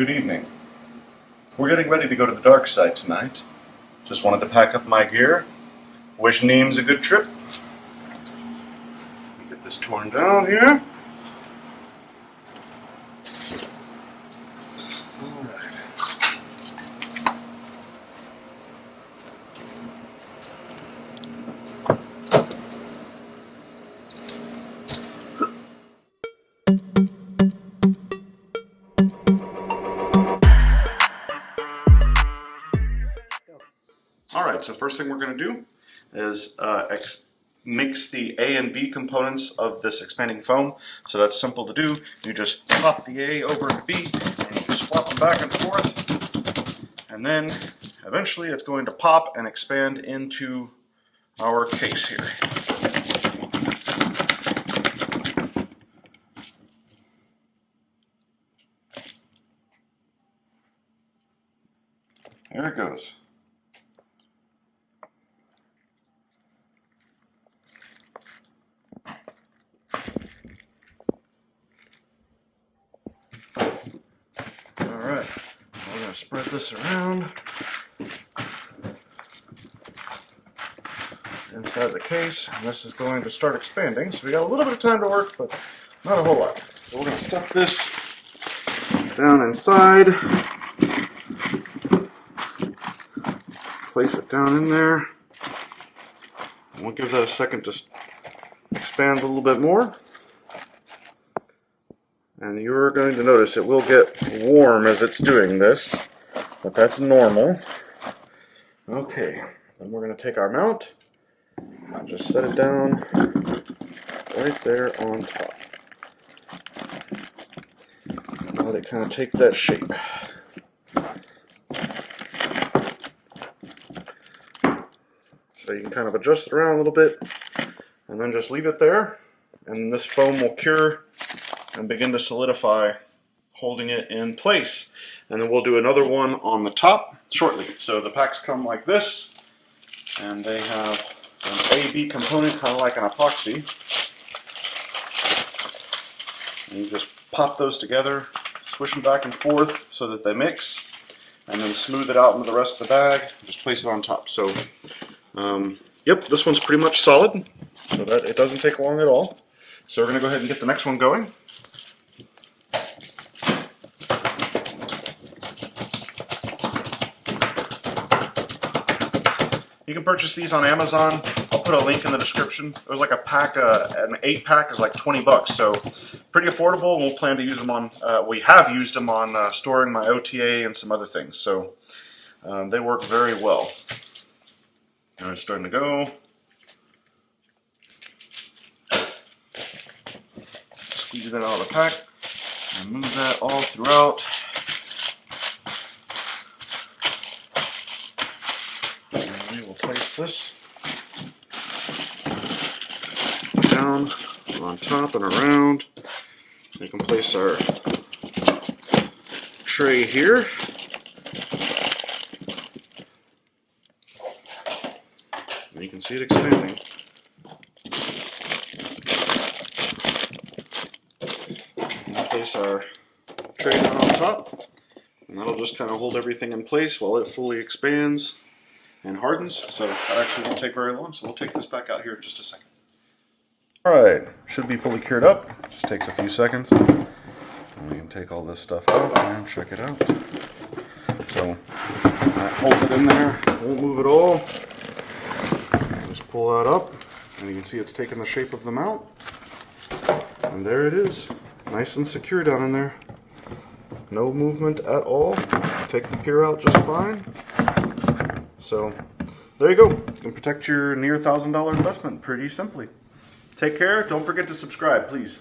good evening. We're getting ready to go to the dark side tonight. Just wanted to pack up my gear. Wish Neems a good trip. Get this torn down here. Alright, so first thing we're going to do is mix the A and B components of this expanding foam. So that's simple to do. You just pop the A over to B, and you swap them back and forth, and then eventually it's going to pop and expand into our case here. There it goes. Alright, we're going to spread this around inside the case, and this is going to start expanding. So we got a little bit of time to work, but not a whole lot. So we're going to stuff this down inside, place it down in there, and we'll give that a second to expand a little bit more. And you're going to notice it will get warm as it's doing this, but that's normal. Okay, then we're going to take our mount and just set it down right there on top. Let it kind of take that shape. So you can kind of adjust it around a little bit and then just leave it there, and this foam will cure and begin to solidify, holding it in place. And then we'll do another one on the top shortly. So the packs come like this, and they have an A-B component, kind of like an epoxy. And you just pop those together, swish them back and forth so that they mix, and then smooth it out into the rest of the bag, just place it on top. So, yep, this one's pretty much solid, so that it doesn't take long at all. So we're going to go ahead and get the next one going. You can purchase these on Amazon. I'll put a link in the description. It was like a pack, an 8-pack is like 20 bucks, so pretty affordable. And we'll plan to use them on, we have used them on storing my OTA and some other things, so they work very well. Now it's starting to go. Squeeze that out of the pack and move that all throughout. We will place this down on top and around. We can place our tray here. And you can see it expanding. We'll place our tray down on top, and that'll just kind of hold everything in place while it fully expands and hardens. So that actually won't take very long, so we'll take this back out here in just a second. Alright, should be fully cured up. Just takes a few seconds. And we can take all this stuff out and check it out. So that holds it in there, won't move at all. Just pull that up, and you can see it's taking the shape of the mount. And there it is, nice and secure down in there. No movement at all. Take the pier out just fine. So there you go. You can protect your near $1,000 investment pretty simply. Take care. Don't forget to subscribe, please.